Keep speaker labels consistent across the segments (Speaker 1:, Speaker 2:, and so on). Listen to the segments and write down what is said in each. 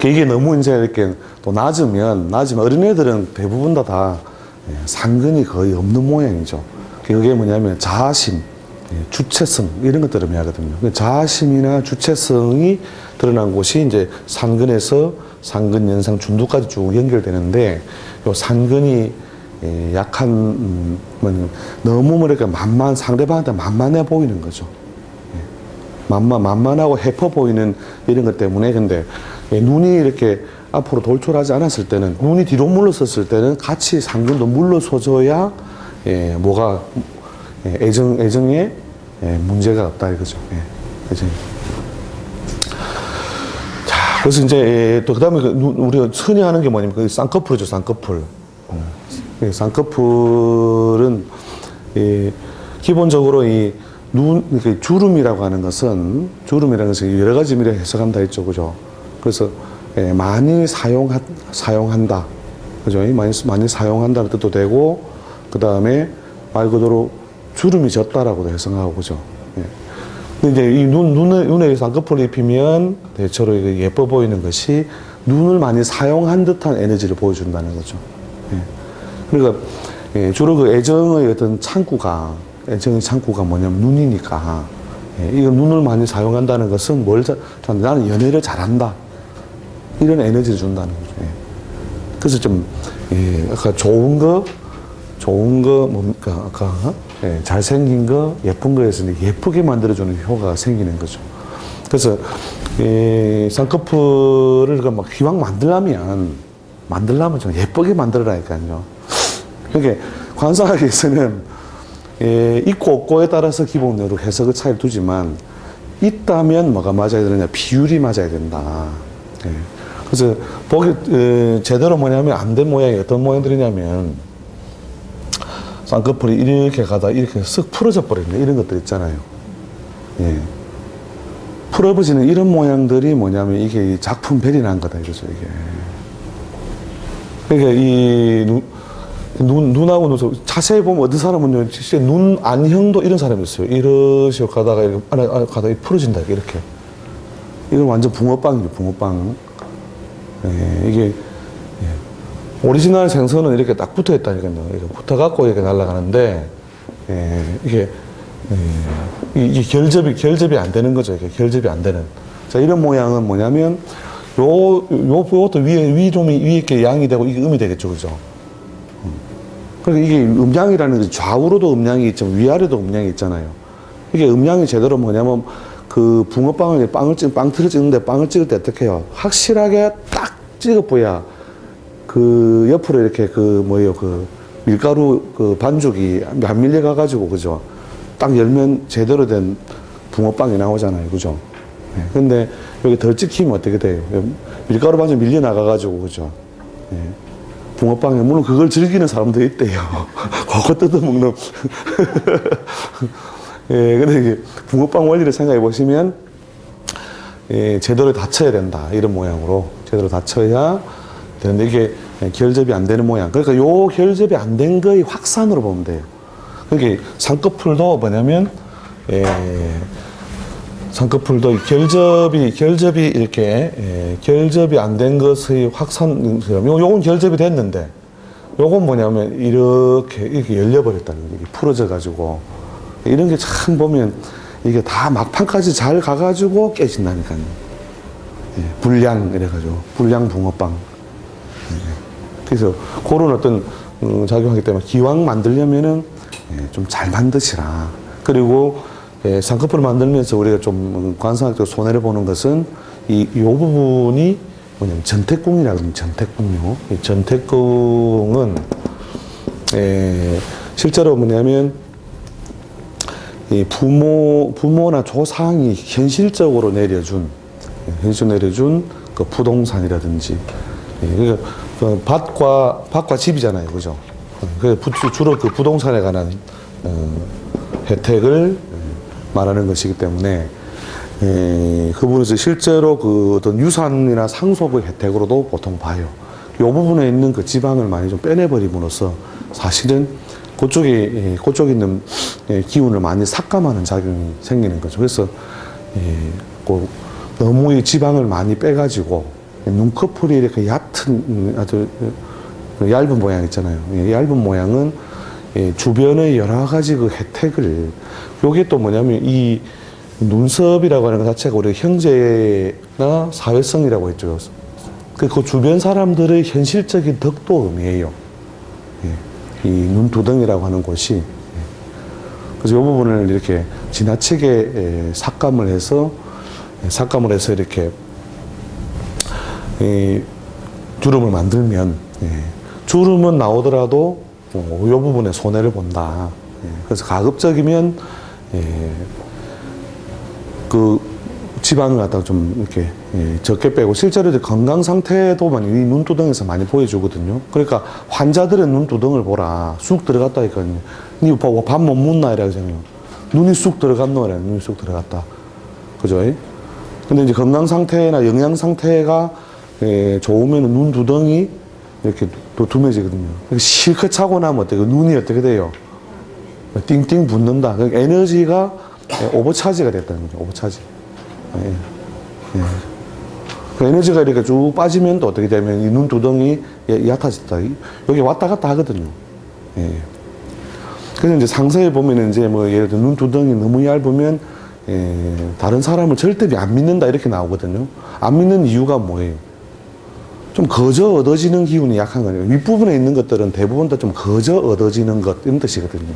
Speaker 1: 이게 너무 이제 이렇게 또 낮으면 어린애들은 대부분 다 상근이 거의 없는 모양이죠. 그게 뭐냐면 자아심, 주체성 이런 것들을 의미하거든요. 자아심이나 주체성이 드러난 곳이 이제 상근에서 상근, 연상, 준두까지 쭉 연결되는데, 요 상근이 약한, 너무 뭐랄까 상대방한테 만만해 보이는 거죠. 만만하고 해퍼 보이는 이런 것 때문에. 근데 눈이 이렇게 앞으로 돌출하지 않았을 때는, 눈이 뒤로 물러섰을 때는 같이 상근도 물러서줘야 뭐가 애정에 문제가 없다 이거죠. 애정이. 자, 그래서 이제 또 그다음에 우리가 흔히 하는 게 뭐냐면 그 쌍꺼풀이죠, 쌍꺼풀. 쌍꺼풀은 기본적으로 이 주름이라고 하는 것은, 주름이라는 것은 여러 가지 의미로 해석한다 했죠, 그죠? 그래서 많이 사용한다, 그죠? 많이 사용한다는 뜻도 되고, 그 다음에 말 그대로 주름이 졌다라고도 해석하고, 그죠? 근데 이제 이 눈에 쌍꺼풀을 입히면 대체로 예뻐 보이는 것이 눈을 많이 사용한 듯한 에너지를 보여준다는 거죠. 그러니까 주로 그 애정의 어떤 애정의 창구가 뭐냐면 눈이니까, 이거 눈을 많이 사용한다는 것은 나는 연애를 잘한다, 이런 에너지를 준다는 거죠. 그래서 좀 아까 좋은 거 뭡니까? 아까 잘생긴 거, 예쁜 거에서 예쁘게 만들어주는 효과가 생기는 거죠. 그래서 쌍꺼풀을 막 기왕 만들려면 좀 예쁘게 만들어라니까요. 그러니까 관상학에서는 있고 없고에 따라서 기본적으로 해석의 차이를 두지만, 있다면 뭐가 맞아야 되느냐, 비율이 맞아야 된다. 그래서 제대로 뭐냐면 안 된 모양이 어떤 모양들이냐면, 쌍꺼풀이 이렇게 가다 이렇게 쓱 풀어져 버리는 이런 것들 있잖아요. 풀어버지는 이런 모양들이 뭐냐면 이게 작품별이 난 거다 이거죠, 이게. 그러니까 이 눈하고 자세히 보면 어떤 사람은 진짜 눈 안형도 이런 사람이 있어요. 이러시고 가다가 이렇게 안에 가다가 풀어진다, 이렇게. 이건 완전 붕어빵이죠, 붕어빵. 이게 오리지널 생선은 이렇게 딱 붙어 있다니까요. 이렇게 붙어갖고 이렇게 날아가는데, 이게 결접이 안 되는 거죠. 이게 결접이 안 되는. 자, 이런 모양은 뭐냐면, 요것도 위에 이렇게 양이 되고, 이게 음이 되겠죠. 그죠? 그러니까 이게 음양이라는 게 좌우로도 음양이 있지만 위아래도 음양이 있잖아요. 이게 음양이 제대로 뭐냐면, 그 붕어빵을 빵틀을 찍는데, 빵을 찍을 때 어떻게 해요? 확실하게 딱 찍어보야 그 옆으로 이렇게 그 밀가루 그 반죽이 안 밀려가가지고, 그죠? 딱 열면 제대로 된 붕어빵이 나오잖아요. 그죠? 근데 여기 덜 찍히면 어떻게 돼요? 밀가루 반죽 밀려나가가지고, 그죠? 붕어빵에, 물론 그걸 즐기는 사람도 있대요. 그거 뜯어먹는. 근데 이게 붕어빵 원리를 생각해 보시면, 제대로 닫혀야 된다. 이런 모양으로. 제대로 닫혀야 되는데, 이게 결접이 안 되는 모양. 그러니까 요 결접이 안 된 거의 확산으로 보면 돼요. 그러니까 쌍꺼풀도 뭐냐면, 쌍꺼풀도 결접이 이렇게, 결접이 안 된 것의 확산, 요건 결접이 됐는데, 요건 뭐냐면, 이렇게 열려버렸다는 거예요. 풀어져가지고. 이런 게 참 보면, 이게 다 막판까지 잘 가가지고 깨진다니까요. 불량, 이래가지고. 불량 붕어빵. 그래서 그런 어떤 작용하기 때문에 기왕 만들려면은 좀 잘 만드시라. 그리고 쌍꺼풀을 만들면서 우리가 좀 관상학적 손해를 보는 것은 요 부분이 뭐냐면 전태궁이라고 하면 전태궁요. 이 전태궁은 실제로 뭐냐면 이 부모나 조상이 현실적으로 내려준 그 부동산이라든지, 그러니까 밭과 집이잖아요, 그죠? 그래서 주로 그 부동산에 관한 혜택을 말하는 것이기 때문에, 그 부분에서 실제로 그 어떤 유산이나 상속의 혜택으로도 보통 봐요. 이 부분에 있는 그 지방을 많이 좀 빼내버림으로써 사실은 그쪽에 있는 기운을 많이 삭감하는 작용이 생기는 거죠. 그래서 너무 이 지방을 많이 빼가지고 눈꺼풀이 이렇게 얕은 아주 얇은 모양 있잖아요. 얇은 모양은 주변의 여러 가지 그 혜택을, 요게 또 뭐냐면 이 눈썹이라고 하는 것 자체가 우리 형제나 사회성이라고 했죠. 그 주변 사람들의 현실적인 덕도 의미해요. 이 눈두덩이라고 하는 곳이. 그래서 이 부분을 이렇게 지나치게 삭감을 해서 이렇게 주름을 만들면, 주름은 나오더라도 이 부분에 손해를 본다. 그래서 가급적이면 그 지방을 갖다가 좀 이렇게 적게 빼고, 실제로 이제 건강 상태도 많이 이 눈두덩에서 많이 보여주거든요. 그러니까 환자들의 눈두덩을 보라. 쑥 들어갔다 하니까요. 니 보고 밥 못 묻나 이라 하잖아요. 눈이 쑥 들어갔노 이래. 눈이 쑥 들어갔다. 그죠? 근데 이제 건강 상태나 영양 상태가 좋으면 눈두덩이 이렇게 또 두며지거든요. 실컷 차고 나면 어때요? 눈이 어떻게 돼요? 띵띵 붓는다. 에너지가 오버차지가 됐다는 거죠. 오버차지. 그 에너지가 이렇게 쭉 빠지면 또 어떻게 되면 이 눈두덩이 얕아졌다. 여기 왔다 갔다 하거든요. 그래서 이제 상세히 보면 이제 뭐 예를 들어 눈두덩이 너무 얇으면 다른 사람을 절대 안 믿는다 이렇게 나오거든요. 안 믿는 이유가 뭐예요? 좀 거저 얻어지는 기운이 약한 거예요. 윗부분에 있는 것들은 대부분 다 좀 거저 얻어지는 것 이런 뜻이거든요.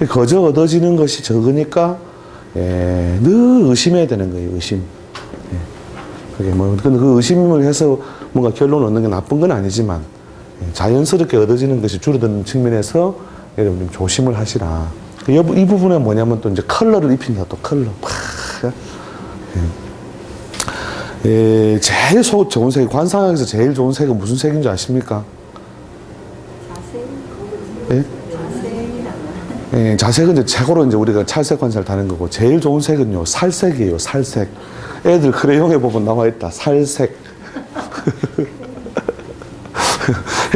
Speaker 1: 거저 얻어지는 것이 적으니까 늘 의심해야 되는 거예요. 의심. 그게 뭐 그 의심을 해서 뭔가 결론을 얻는 게 나쁜 건 아니지만 자연스럽게 얻어지는 것이 줄어드는 측면에서 여러분 좀 조심을 하시라. 이 부분에 뭐냐면 또 이제 컬러를 입힌다. 또 컬러. 제일 좋은 색이, 관상학에서 제일 좋은 색은 무슨 색인 줄 아십니까? 자색은 이제 최고로 이제 우리가 찰색 관찰을 다는 거고, 제일 좋은 색은요, 살색이에요, 살색. 애들 크레용에 보면 나와 있다, 살색.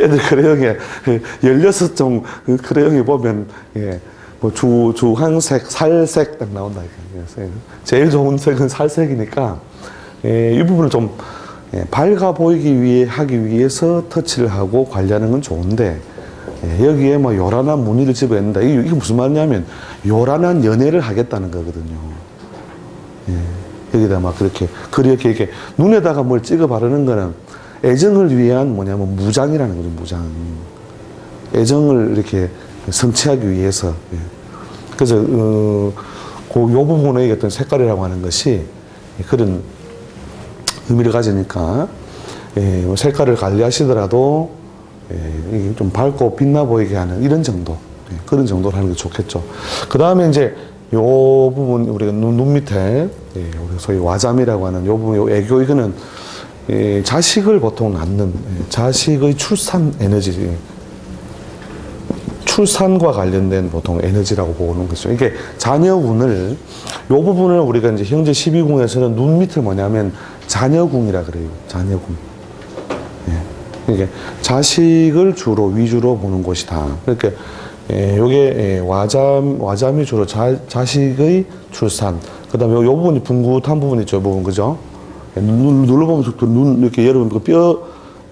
Speaker 1: 애들 크레용에 16종 크레용에 보면, 뭐 주황색, 살색 딱 나온다. 제일 좋은 색은 살색이니까, 이 부분을 좀 밝아 보이기 하기 위해서 터치를 하고 관리하는 건 좋은데, 여기에 뭐 요란한 무늬를 집어넣는다. 이게 무슨 말이냐면 요란한 연애를 하겠다는 거거든요. 여기다 막 그렇게 눈에다가 뭘 찍어 바르는 거는 애정을 위한 뭐냐면 무장이라는 거죠. 무장. 애정을 이렇게 성취하기 위해서. 그래서 요 부분의 어떤 색깔이라고 하는 것이 그런 의미를 가지니까 색깔을 관리하시더라도 이게 좀 밝고 빛나 보이게 하는 이런 정도, 그런 정도로 하는 게 좋겠죠. 그 다음에 이제 요 부분, 우리가 눈 밑에, 우리 소위 와잠이라고 하는 요 부분, 요 애교, 이거는 자식을 보통 낳는, 자식의 출산 에너지, 출산과 관련된 보통 에너지라고 보는 거죠. 이게 자녀운을, 요 부분을 우리가 이제 형제 12궁에서는 눈 밑을 뭐냐면 자녀궁이라 그래요. 자녀궁. 이게 자식을 주로 위주로 보는 곳이다. 그러니까 요게 와잠이 주로 자식의 출산. 그다음에 요 부분이 붕긋한 부분 있죠. 요 부분 그죠? 눌러보면 눈 이렇게 여러분 그 뼈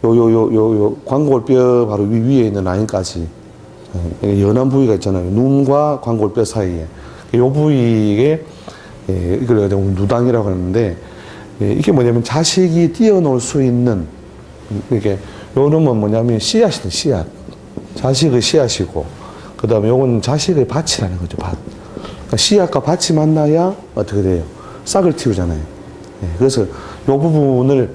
Speaker 1: 요 광골뼈 바로 위에 있는 라인까지 연한 부위가 있잖아요. 눈과 광골뼈 사이에 요 부위에 이걸 누당이라고 하는데, 이게 뭐냐면 자식이 뛰어놀 수 있는, 이게 요놈은 뭐냐면 씨앗이든 씨앗. 자식의 씨앗이고, 그 다음에 요건 자식의 밭이라는 거죠, 밭. 그러니까 씨앗과 밭이 만나야 어떻게 돼요? 싹을 틔우잖아요. 그래서 요 부분을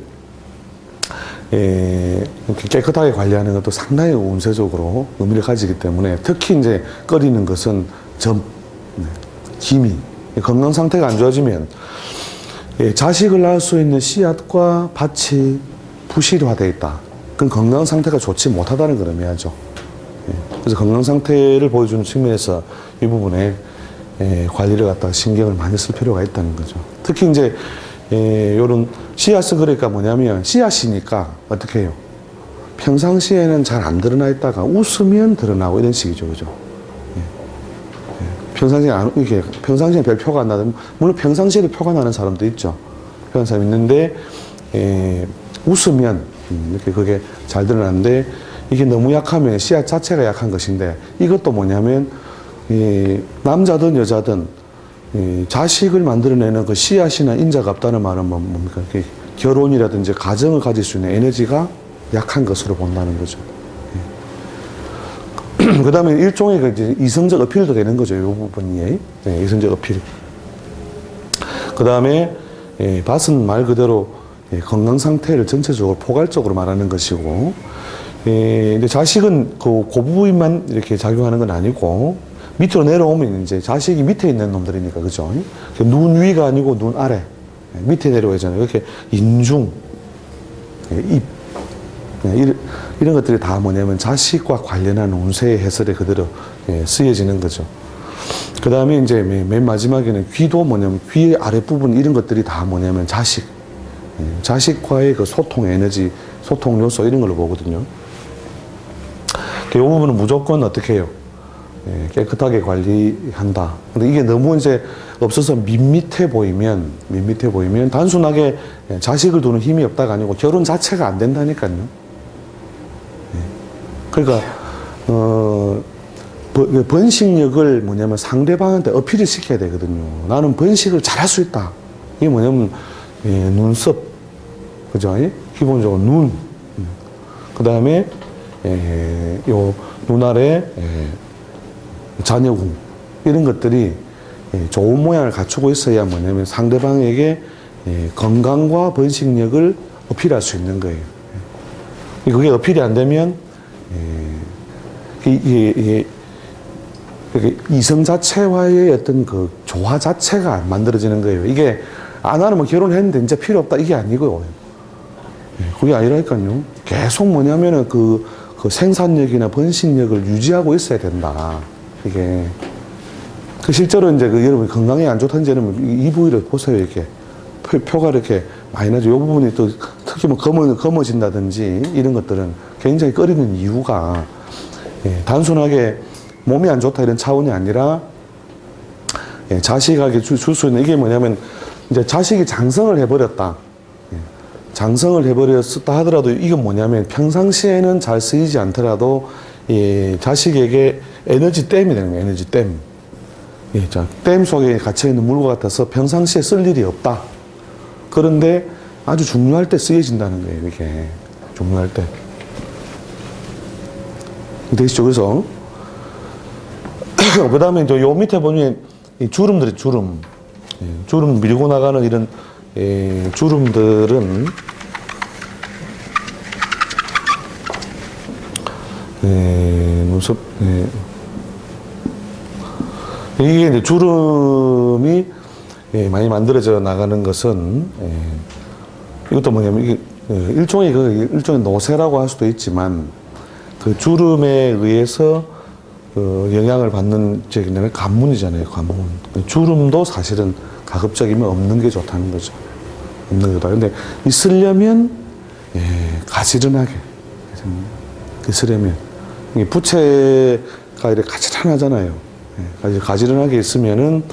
Speaker 1: 이렇게 깨끗하게 관리하는 것도 상당히 운세적으로 의미를 가지기 때문에, 특히 이제 꺼리는 것은 기미. 건강 상태가 안 좋아지면 자식을 낳을 수 있는 씨앗과 밭이 부실화되어 있다. 그건 건강 상태가 좋지 못하다는 걸 의미하죠. 그래서 건강 상태를 보여주는 측면에서 이 부분에 관리를 갖다가 신경을 많이 쓸 필요가 있다는 거죠. 특히 이제 요런 씨앗은 그러니까 뭐냐면 씨앗이니까 어떻게 해요? 평상시에는 잘 안 드러나 있다가 웃으면 드러나고 이런 식이죠. 그죠? 평상시에 별 표가 안 나든, 물론 평상시에도 표가 나는 사람도 있죠. 그런 사람이 있는데, 웃으면 이렇게 그게 잘 드러나는데 이게 너무 약하면 씨앗 자체가 약한 것인데 이것도 뭐냐면 남자든 여자든 자식을 만들어내는 그 씨앗이나 인자가 없다는 말은 뭡니까? 결혼이라든지 가정을 가질 수 있는 에너지가 약한 것으로 본다는 거죠. 그 다음에 일종의 그 이제 이성적 어필도 되는 거죠. 이 부분이. 이성적 어필. 그 다음에 밭은 말 그대로 건강 상태를 전체적으로 포괄적으로 말하는 것이고, 근데 자식은 그 부분만 이렇게 작용하는 건 아니고, 밑으로 내려오면 이제 자식이 밑에 있는 놈들이니까, 그죠? 눈 위가 아니고 눈 아래. 밑에 내려오잖아요. 이렇게 인중, 입, 이런 것들이 다 뭐냐면 자식과 관련한 운세의 해설에 그대로 쓰여지는 거죠. 그 다음에 이제 맨 마지막에는 귀도 뭐냐면 귀의 아랫부분 이런 것들이 다 뭐냐면 자식과의 그 소통 에너지, 소통 요소 이런 걸로 보거든요. 이 부분은 무조건 어떻게 해요? 깨끗하게 관리한다. 근데 이게 너무 이제 없어서 밋밋해 보이면 단순하게 자식을 두는 힘이 없다가 아니고 결혼 자체가 안 된다니까요. 그러니까 번식력을 뭐냐면 상대방한테 어필을 시켜야 되거든요. 나는 번식을 잘할 수 있다. 이게 뭐냐면 눈썹, 그죠? 기본적으로 눈, 그 다음에 요 눈 아래 자녀궁 이런 것들이 좋은 모양을 갖추고 있어야 뭐냐면 상대방에게 건강과 번식력을 어필할 수 있는 거예요. 그게 어필이 안 되면 이성 자체와의 어떤 그 조화 자체가 안 만들어지는 거예요. 이게 나는 뭐 결혼했는데 이제 필요 없다 이게 아니고요. 그게 아니라니까요. 계속 뭐냐면은 그 생산력이나 번식력을 유지하고 있어야 된다. 이게 실제로 이제 여러분 건강에 안 좋다는 데는 이 부위를 보세요. 이렇게 표가 이렇게 많이 나죠. 이 부분이 또 특히 뭐 검어진다든지 이런 것들은 굉장히 꺼리는 이유가 단순하게 몸이 안 좋다 이런 차원이 아니라 자식에게 줄 수 있는 이게 뭐냐면 이제 자식이 장성을 해버렸다. 장성을 해버렸다 하더라도 이건 뭐냐면 평상시에는 잘 쓰이지 않더라도 자식에게 에너지 댐이 되는 거예요. 에너지 댐. 댐 속에 갇혀있는 물과 같아서 평상시에 쓸 일이 없다. 그런데 아주 중요할 때 쓰여진다는 거예요. 이게 중요할 때. 되시죠? 그래서 그 다음에 요 밑에 보면 이 주름들이 주름 밀고 나가는 이런 주름들은 눈썹 이게 이제 주름이 많이 만들어져 나가는 것은 이것도 뭐냐면 이게 일종의 노쇠라고 할 수도 있지만 그 주름에 의해서 영향을 받는 적이 관문이잖아요. 관문. 주름도 사실은 가급적이면 없는 게 좋다는 거죠. 없는 게 좋다. 근데 있으려면 가지런하게 있으려면 부채가 이렇게 가지런하잖아요. 가지런하게 있으면은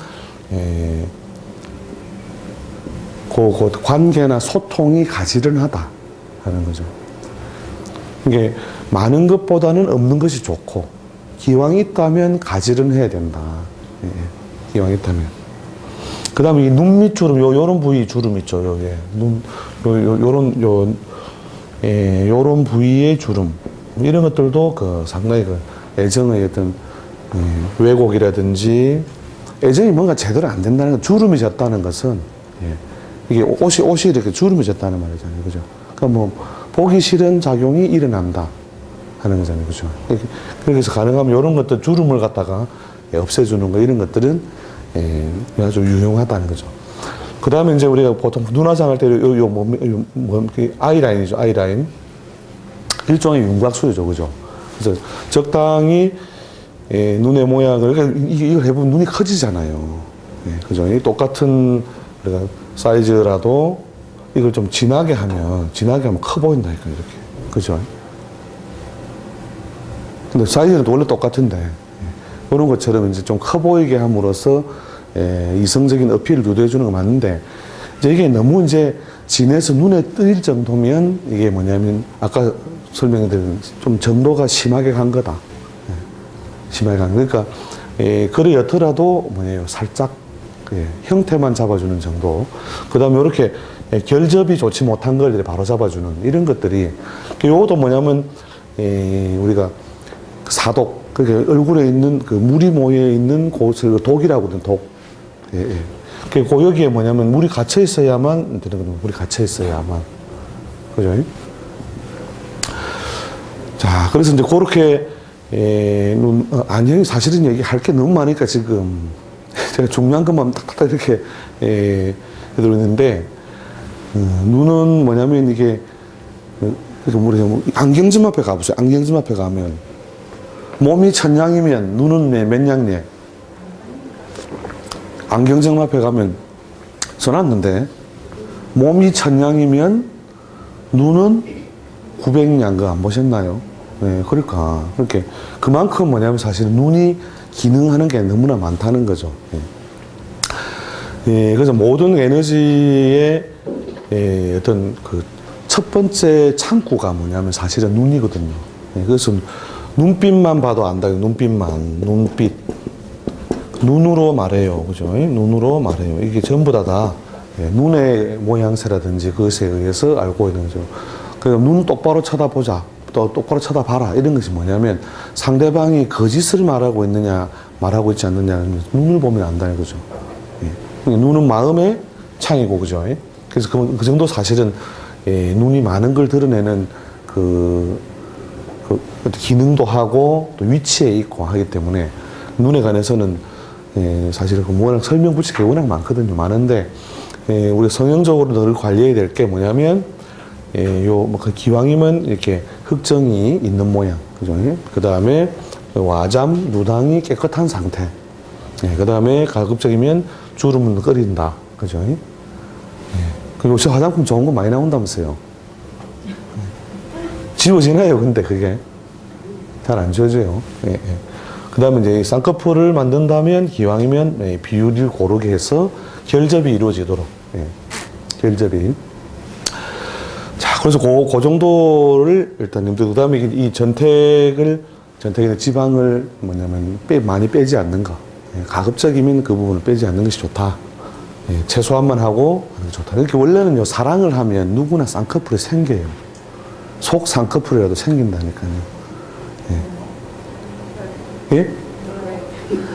Speaker 1: 그 관계나 소통이 가지런하다 하는 거죠. 이게 많은 것보다는 없는 것이 좋고 기왕 있다면 가지런해야 된다. 기왕 있다면. 그 다음에 이 눈 밑 주름, 요런 부위 주름 있죠. 요게 요런 부위의 주름. 이런 것들도 상당히 애정의 어떤 왜곡이라든지 애정이 뭔가 제대로 안 된다는 것, 주름이 졌다는 것은 이게 옷이 이렇게 주름이 졌다는 말이잖아요. 그죠? 그러니까 뭐 보기 싫은 작용이 일어난다 하는 거잖아요. 그죠? 그래서 가능하면 이런 것들 주름을 갖다가 없애주는 거 이런 것들은 아주 유용하다는 거죠. 그 다음에 이제 우리가 보통 눈 화장할 때 아이라인이죠. 아이라인. 일종의 윤곽술이죠. 그죠? 그래서 적당히 눈의 모양을, 그러니까 이걸 해보면 눈이 커지잖아요. 그죠? 똑같은 우리가 사이즈라도 이걸 좀 진하게 하면 커 보인다니까, 이렇게. 그죠? 근데 사이즈는 원래 똑같은데, 그런 것처럼 이제 좀 커 보이게 함으로써 이성적인 어필을 유도해주는 건 맞는데, 이제 이게 너무 이제 진해서 눈에 뜰 정도면 이게 뭐냐면 아까 설명드린 좀 정도가 심하게 간 거다. 예, 심하게 간 그러니까 그래였더라도 뭐예요 살짝 형태만 잡아주는 정도. 그 다음에 이렇게 결접이 좋지 못한 걸 바로 잡아주는 이런 것들이 요것도 뭐냐면 우리가 사독 그러니까 얼굴에 있는 그 물이 모여 있는 곳을 독이라고 하거든 독. 그 여기에 뭐냐면 물이 갇혀 있어야만 되는 거든. 물이 갇혀 있어야만 그죠? 자 그래서 이제 그렇게 안녕히 사실은 얘기할 게 너무 많으니까 지금 제가 중요한 것만 탁탁 이렇게 해드리는데 눈은 뭐냐면 이게 우리 안경점 앞에 가보세요. 안경점 앞에 가면 몸이 천냥이면 눈은 몇 냥네. 안경점 앞에 가면 써놨는데 몸이 천냥이면 눈은 900냥 그거 안 보셨나요? 네, 그러니까 그렇게 그만큼 뭐냐면 사실 눈이 기능하는 게 너무나 많다는 거죠. 그래서 모든 에너지의 어떤 그 첫 번째 창구가 뭐냐면 사실은 눈이거든요. 그래서 눈빛만 봐도 안다요. 눈빛만, 눈빛. 눈으로 말해요. 그죠? 눈으로 말해요. 이게 전부 다 눈의 모양새라든지 그것에 의해서 알고 있는 거죠. 그래서 눈 똑바로 쳐다보자. 또 똑바로 쳐다봐라. 이런 것이 뭐냐면 상대방이 거짓을 말하고 있느냐, 말하고 있지 않느냐는 눈을 보면 안다는 거죠. 눈은 마음의 창이고, 그죠? 그래서 그 정도 사실은 눈이 많은 걸 드러내는 그 기능도 하고 또 위치에 있고 하기 때문에 눈에 관해서는 사실은 워낙 설명 붙일 게 워낙 많거든요. 많은데 우리 성형적으로 늘 관리해야 될 게 뭐냐면 그 기왕이면 이렇게 흑정이 있는 모양, 그죠? 그 다음에 와잠, 누당이 깨끗한 상태. 그 다음에 가급적이면 주름은 끓인다, 그죠? 그리고 저 화장품 좋은 거 많이 나온다면서요. 지워지나요? 근데 그게 잘 안 지워져요. 그 다음에 이제 쌍꺼풀을 만든다면 기왕이면 비율을 고르게 해서 결접이 이루어지도록. 결접이. 자, 그래서 그 정도를 일단 님들, 그 다음에 이 전택의 지방을 뭐냐면 많이 빼지 않는 거. 가급적이면 그 부분을 빼지 않는 것이 좋다. 최소한만 하고 하는 게 좋다. 이렇게 원래는요, 사랑을 하면 누구나 쌍꺼풀이 생겨요. 속 쌍꺼풀이라도 생긴다니까요. 예?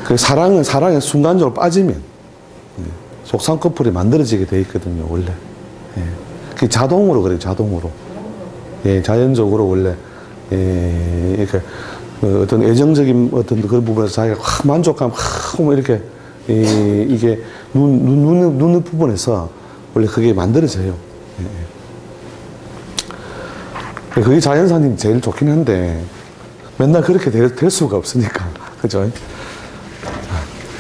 Speaker 1: 그 사랑에 순간적으로 빠지면 속 쌍꺼풀이 만들어지게 돼 있거든요, 원래. 그 자동으로 그래요, 자동으로. 자연적으로 원래. 이렇게 어떤 애정적인 어떤 그런 부분에서 자기가 확 만족감, 확 이렇게 이게 눈 부분에서 원래 그게 만들어져요. 그게 자연산이 제일 좋긴 한데 맨날 그렇게 될 수가 없으니까. 그죠?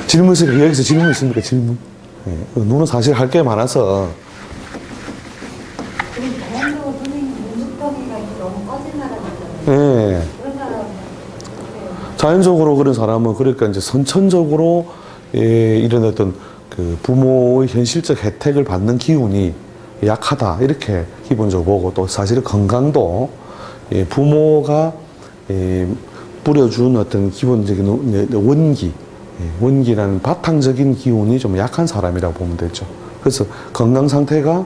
Speaker 1: 질문 있으니까 여기서 질문 있습니까? 질문. 눈은 사실 할 게 많아서.
Speaker 2: 자연적으로 선생님 눈두덩이가 너무 꺼진다는 거잖아요. 그런 사람은
Speaker 1: 자연적으로 그런 사람은 그러니까 이제 선천적으로 이런 어떤 그 부모의 현실적 혜택을 받는 기운이 약하다 이렇게 기본적으로 보고, 또 사실 건강도 부모가 뿌려준 어떤 기본적인 원기라는 바탕적인 기운이 좀 약한 사람이라고 보면 되죠. 그래서 건강 상태가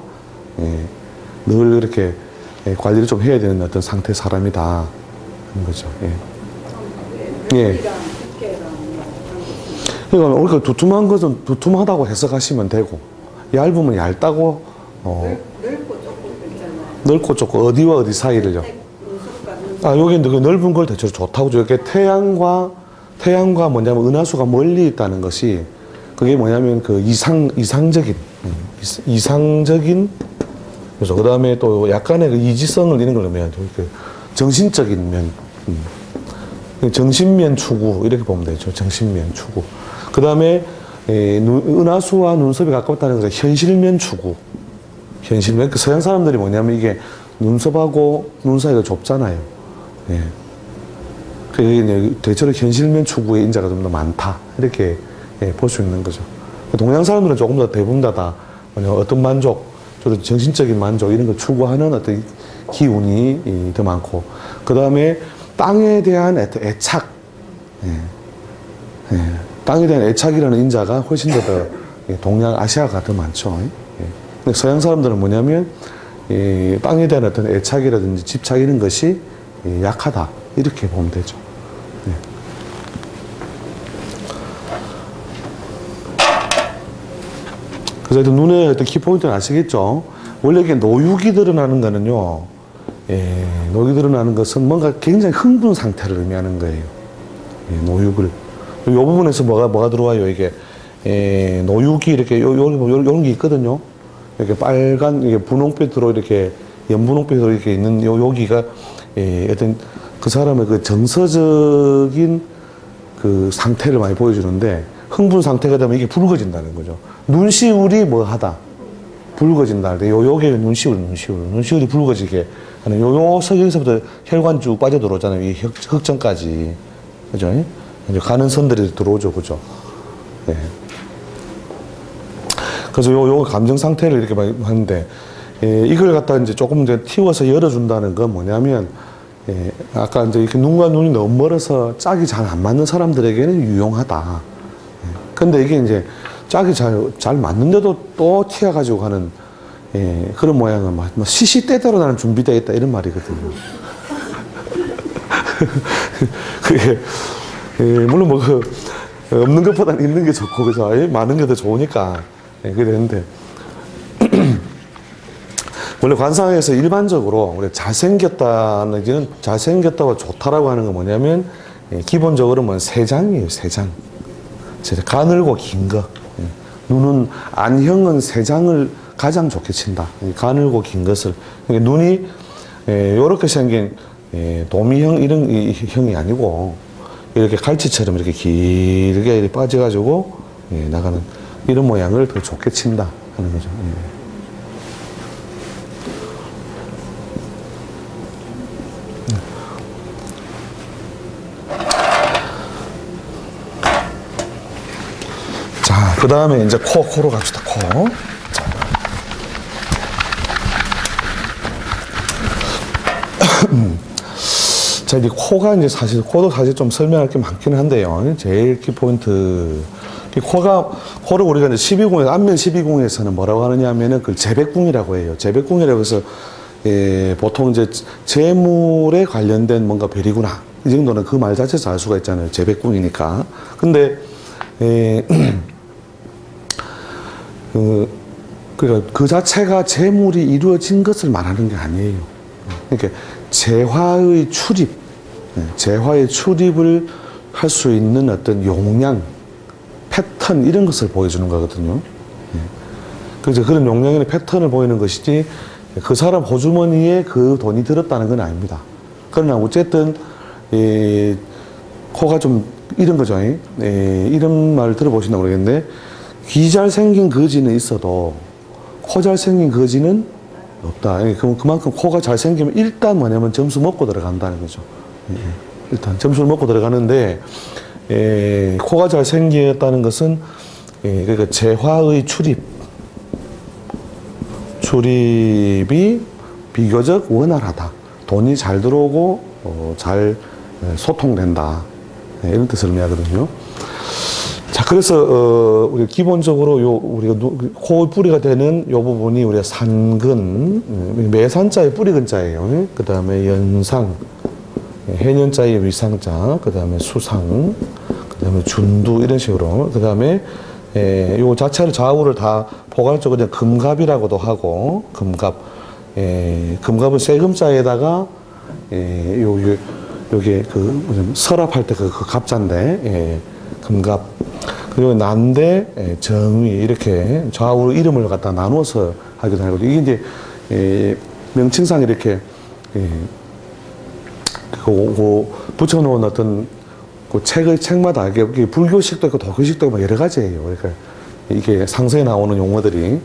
Speaker 1: 늘 이렇게 관리를 좀 해야 되는 어떤 상태 사람이다 하는 거죠. 그러니까 우리가 두툼한 것은 두툼하다고 해석하시면 되고, 얇으면 얇다고
Speaker 2: 넓고 좁고 있잖아요.
Speaker 1: 넓고 좁고 어디와 어디 사이를요. 여기 그 넓은 걸 대체로 좋다고 죠. 이렇게 태양과 뭐냐면 은하수가 멀리 있다는 것이, 그게 뭐냐면 그 이상적인 그래서 그 다음에 또 약간의 그 이지성을 이런 걸 의미하죠. 그 정신적인 면, 정신면 추구 이렇게 보면 되죠. 정신면 추구. 그 다음에 은하수와 눈썹이 가깝다는 것은 현실면 추구. 현실면. 그 서양 사람들이 뭐냐면 이게 눈썹하고 눈 사이가 좁잖아요. 그게 대체로 현실면 추구의 인자가 좀 더 많다 이렇게 볼 수 있는 거죠. 동양 사람들은 조금 더 대부분 다 어떤 만족, 주로 정신적인 만족 이런 걸 추구하는 어떤 기운이 더 많고, 그 다음에 땅에 대한 어떤 애착, 땅에 대한 애착이라는 인자가 훨씬 더 동양아시아가 더 많죠. 근데 서양 사람들은 뭐냐면 땅에 대한 어떤 애착이라든지 집착 이런 것이 약하다 이렇게 보면 되죠. 그래서 하여튼 눈에 어떤 키포인트는 아시겠죠? 원래 이게 노육이 드러나는 거는요, 노육이 드러나는 것은 뭔가 굉장히 흥분 상태를 의미하는 거예요. 노육을. 이 부분에서 뭐가 들어와요? 이게, 노육이 이렇게, 요런 게 있거든요. 이렇게 빨간, 이게 분홍빛으로 이렇게, 연분홍빛으로 이렇게 있는 여기가, 어떤 그 사람의 그 정서적인 그 상태를 많이 보여주는데, 흥분 상태가 되면 이게 붉어진다는 거죠. 눈시울이 뭐 하다. 붉어진다. 요게 눈시울이 붉어지게 하는 요 여기서부터 혈관 쭉 빠져 들어오잖아요. 이 흑점까지. 그죠? 이제 가는 선들이 들어오죠. 그죠? 네. 그래서 요 감정 상태를 이렇게 많이 하는데, 이걸 갖다 이제 조금 이제 틔워서 열어준다는 건 뭐냐면, 아까 이제 이렇게 눈과 눈이 너무 멀어서 짝이 잘 안 맞는 사람들에게는 유용하다. 근데 이게 이제 짝이 잘 맞는데도 또 튀어가지고 가는, 그런 모양은 막 시시때때로 나는 준비되어 있다 이런 말이거든요. 그게, 물론 뭐, 없는 것보다는 있는 게 좋고, 그죠? 많은 게 더 좋으니까. 그랬는데. 원래 관상에서 일반적으로 우리 잘생겼다는 얘기는 잘생겼다고 좋다라고 하는 건 뭐냐면, 기본적으로 뭐 세 장이에요, 세 장. 가늘고 긴 거. 눈은, 안형은 세 장을 가장 좋게 친다. 가늘고 긴 것을. 그러니까 눈이, 요렇게 생긴, 도미형 이런 형이 아니고, 이렇게 갈치처럼 이렇게 길게 빠져가지고, 나가는 이런 모양을 더 좋게 친다. 하는 거죠. 그 다음에 이제 코로 갑시다, 코. 자, 이제 코가 이제 코도 사실 좀 설명할 게 많기는 한데요. 제일 키포인트. 코를 우리가 이제 12궁에서, 안면 12궁에서는 뭐라고 하느냐 하면은 그 재백궁이라고 해요. 재백궁이라고 해서, 보통 이제 재물에 관련된 뭔가 별이구나. 이 정도는 그 말 자체에서 알 수가 있잖아요. 재백궁이니까. 근데, 그러니까 그 자체가 재물이 이루어진 것을 말하는 게 아니에요. 그러니까 재화의 출입을 할 수 있는 어떤 용량, 패턴 이런 것을 보여주는 거거든요. 그래서 그런 용량이나 패턴을 보이는 것이지 그 사람 호주머니에 그 돈이 들었다는 건 아닙니다. 그러나 어쨌든 코가 좀 이런 거죠. 이런 말 들어보신다고 그러겠는데, 귀 잘생긴 거지는 있어도 코 잘생긴 거지는 없다. 그만큼 코가 잘생기면 일단 뭐냐면 점수 먹고 들어간다는 거죠. 일단 점수를 먹고 들어가는데, 코가 잘생겼다는 것은 그러니까 재화의 출입이 비교적 원활하다. 돈이 잘 들어오고 잘 소통된다. 이런 뜻을 의미하거든요. 자, 그래서 우리 기본적으로 우리가 코 뿌리가 되는 요 부분이 우리가 산근, 매산자의 뿌리 근자예요. 그 다음에 연상, 해년자의 위상자, 그 다음에 수상, 그 다음에 준두 이런 식으로, 그 다음에 요 자체를 좌우를 다 포괄적으로 금갑이라고도 하고, 금갑은 세금자에다가 요게 그 서랍할 때 그 갑자인데, 금갑. 그리고 난데, 정위, 이렇게 좌우로 이름을 갖다 나눠서 하기도 하고, 이게 이제, 명칭상 이렇게, 붙여놓은 어떤 그 책마다 이게 불교식도 있고 도교식도 있고 여러 가지예요. 그러니까 이게 상세에 나오는 용어들이.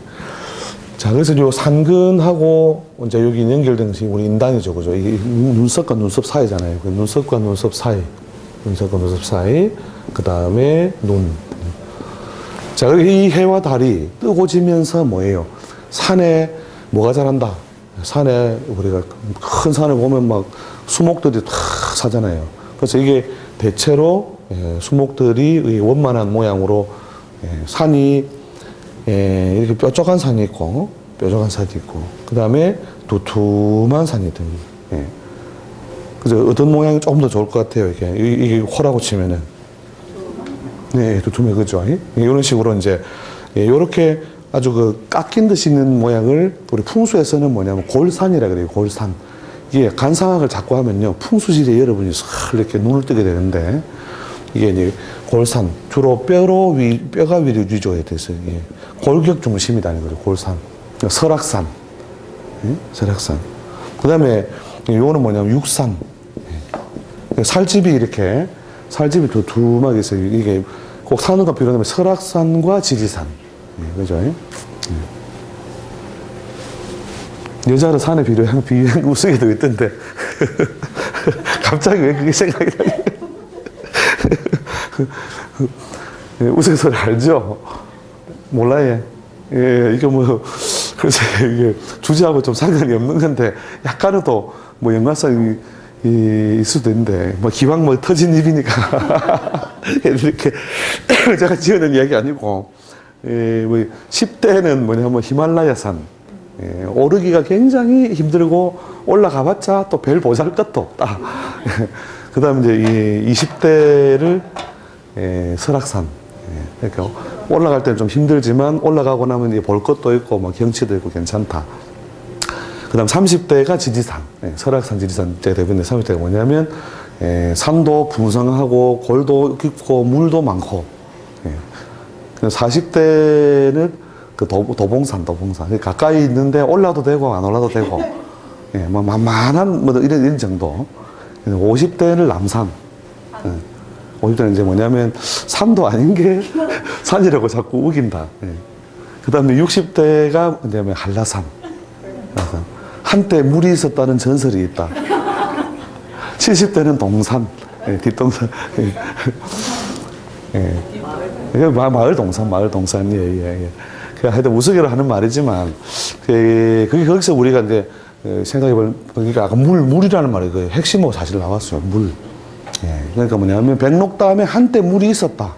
Speaker 1: 자, 그래서 요 산근하고 이제 여기 연결된 것이 우리 인단이죠. 그죠? 이게 눈썹과 눈썹 사이잖아요. 눈썹과 눈썹 사이. 그 다음에 눈. 자, 이 해와 달이 뜨고 지면서 뭐예요? 산에 뭐가 자란다? 산에, 우리가 큰 산을 보면 막 수목들이 탁 사잖아요. 그래서 이게 대체로 수목들이 원만한 모양으로 산이 이렇게 뾰족한 산이 있고, 뾰족한 산이 있고, 그 다음에 두툼한 산이 있습니다. 그래서 어떤 모양이 조금 더 좋을 것 같아요. 이게 호라고 치면은. 네, 두툼해, 그죠? 이런 식으로 이제, 요렇게 아주 그 깎인 듯이 있는 모양을 우리 풍수에서는 뭐냐면 골산이라 그래요, 골산. 이게 간상학을 자꾸 하면요, 풍수지리에 여러분이 싹 이렇게 눈을 뜨게 되는데, 이게 이제 골산, 주로 뼈가 위주에 있어요. 골격 중심이라는 거죠, 골산. 설악산. 설악산. 그 다음에, 요거는 뭐냐면 육산. 살집이 이렇게, 살집이 두툼하게 있어요. 이게 꼭 사는 거 필요하면 설악산과 지리산. 그죠? 여자를 산에 비유한 우스개도 있던데. 갑자기 왜 그게 생각이 나냐. 우스갯소리 알죠? 몰라요. 이게 뭐, 그래서 이게 주제하고 좀 상관이 없는 건데, 약간은 또 뭐 연관성이 있을 수도 있는데, 뭐 기왕 뭐 터진 입이니까, 이렇게 제가 지어낸 이야기 아니고, 뭐 10대는 뭐냐면 히말라야산. 오르기가 굉장히 힘들고, 올라가봤자 또 별 보잘 것도 없다. 그 다음에 이제 이 20대를 설악산. 그러니까 올라갈 때는 좀 힘들지만 올라가고 나면 이제 볼 것도 있고 뭐 경치도 있고 괜찮다. 그 다음 30대가 지리산. 설악산, 지리산 대부분의 30대가 뭐냐면 산도 풍성하고 골도 깊고 물도 많고. 40대는 그 도봉산. 가까이 있는데 올라도 되고 안 올라도 되고. 뭐 만만한 뭐 이런 정도. 50대는 남산. 50대는 이제 뭐냐면 산도 아닌 게 산이라고 자꾸 우긴다. 그 다음에 60대가 뭐냐면 한라산. 한때 물이 있었다는 전설이 있다. 70대는 동산. 뒷동산. 마을 동산. 그 하여튼 우스개로 하는 말이지만, 그게 거기서 우리가 이제 생각해보니까 아까 물이라는 말이 그 핵심으로 사실 나왔어요. 물. 그러니까 뭐냐면 백록담에 한때 물이 있었다.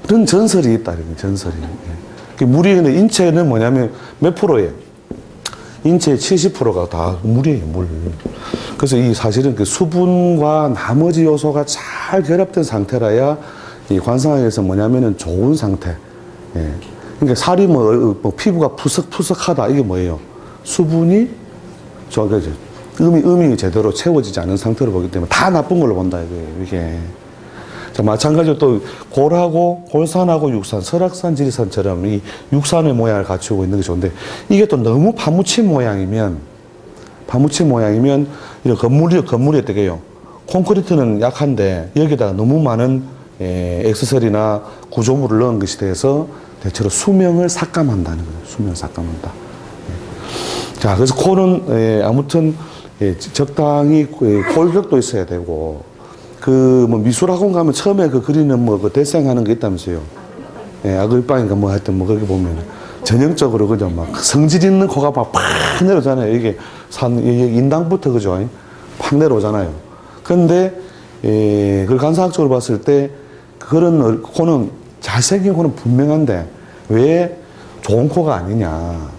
Speaker 1: 그런 전설이 있다. 전설이. 물이 근데 인체는 뭐냐면 몇 프로예요? 인체의 70%가 다 물이에요. 물. 그래서 이 사실은 그 수분과 나머지 요소가 잘 결합된 상태라야 이 관상학에서 뭐냐면은 좋은 상태. 그러니까 살이 뭐 피부가 푸석푸석하다. 이게 뭐예요? 수분이 음이 제대로 채워지지 않은 상태로 보기 때문에 다 나쁜 걸로 본다, 이게. 자, 마찬가지로 또 골산하고 육산, 설악산, 지리산처럼 이 육산의 모양을 갖추고 있는 게 좋은데, 이게 또 너무 파묻힌 모양이면 이런 건물이 어떻게 해요? 콘크리트는 약한데 여기다가 너무 많은 액세서리나 구조물을 넣은 것이 돼서 대체로 수명을 삭감한다는 거예요. 수명을 삭감한다. 자, 그래서 코는 아무튼 적당히 골격도 있어야 되고, 뭐 미술학원 가면 처음에 그 그리는 그 대생하는 게 있다면서요. 아글빵인가 뭐 하여튼 뭐 거기 보면 전형적으로 그죠. 막 성질 있는 코가 막 팍 내려오잖아요. 이게 인당부터 그죠. 팍 내려오잖아요. 근데 그걸 간사학적으로 봤을 때 그런 코는 잘생긴 코는 분명한데 왜 좋은 코가 아니냐.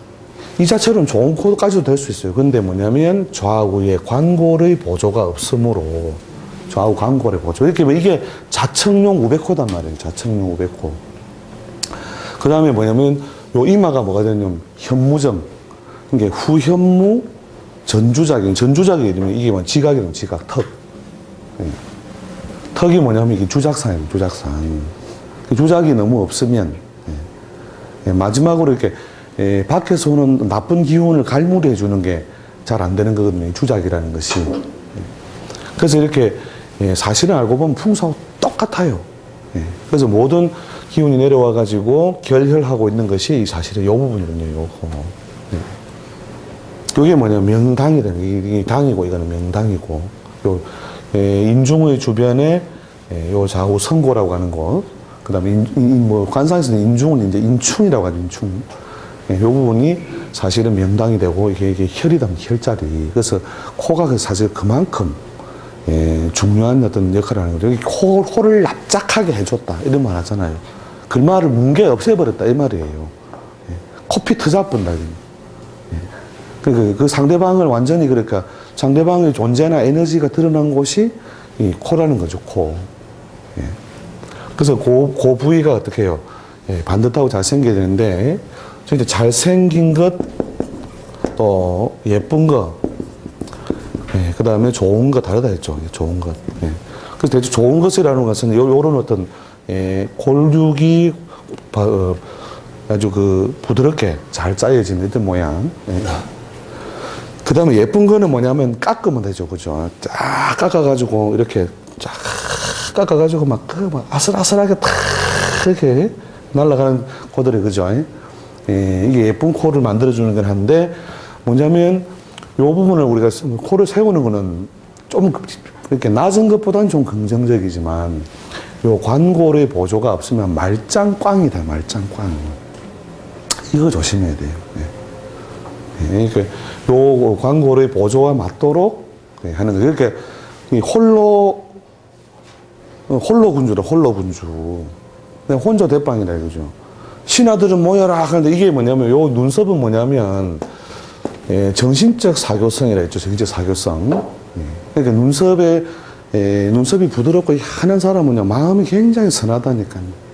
Speaker 1: 이 자체로는 좋은 코까지도 될 수 있어요. 근데 뭐냐면 좌우에 관골의 보조가 없으므로, 좌우 관골의 보조. 이렇게 이게 자청용 우백코단 말이에요. 자청용 우백코. 그 다음에 뭐냐면 요 이마가 뭐가 되냐면 현무정. 이게 후현무 전주작이 이러면 이게 뭐 지각이라면 지각, 턱. 턱이 뭐냐면 이게 주작산이에요. 주작산. 주작이 너무 없으면 마지막으로 이렇게 밖에서 오는 나쁜 기운을 갈무리해 주는 게 잘 안 되는 거거든요. 주작이라는 것이. 그래서 이렇게 사실은 알고 보면 풍수하고 똑같아요. 그래서 모든 기운이 내려와 가지고 결혈하고 있는 것이 사실은 이 부분이거든요. 요거. 이게 뭐냐면 명당이라는 게, 이 당이고 이거는 명당이고, 요 인중의 주변에 요 좌우 선고라고 하는 것. 그다음에 뭐 관상에서는 인중은 이제 인충이라고 하죠. 인충. 이 부분이 사실은 명당이 되고 이게 혈이다, 혈자리. 그래서 코가 사실 그만큼 중요한 어떤 역할을 하는 거죠. 코를 납작하게 해줬다. 이런 말 하잖아요. 그 말을 뭉개 없애버렸다. 이 말이에요. 코피 터져본다. 그 상대방을 완전히 그러니까 상대방의 존재나 에너지가 드러난 곳이 이 코라는 거죠. 코. 그래서 그 부위가 어떻게 해요? 반듯하고 잘생겨야 되는데, 이제 잘생긴 것, 또 예쁜 것, 그 다음에 좋은 거 다르다 했죠. 좋은 것. 그래서 대체 좋은 것이라는 것은 요런 어떤, 골육이 아주 부드럽게 잘 짜여진 이런 모양. 그 다음에 예쁜 거는 뭐냐면 깎으면 되죠. 그죠? 쫙 깎아가지고 이렇게 쫙 깎아가지고 막 아슬아슬하게 탁 이렇게 날아가는 코들이 그죠? 이게 예쁜 코를 만들어주는 건 한데 뭐냐면 요 부분을 우리가 코를 세우는 거는 좀 이렇게 낮은 것보다는 좀 긍정적이지만 요 관골의 보조가 없으면 말짱꽝이다. 말짱꽝. 이거 조심해야 돼요. 요 관골의 보조와 맞도록 하는 거. 이렇게 홀로 군주다. 홀로 군주. 혼자 대빵이다 이거죠. 신하들은 모여라 하는데 이게 뭐냐면 요 눈썹은 뭐냐면 정신적 사교성이라 했죠. 정신적 사교성. 그러니까 눈썹이 부드럽고 하는 사람은요 마음이 굉장히 선하다니까요.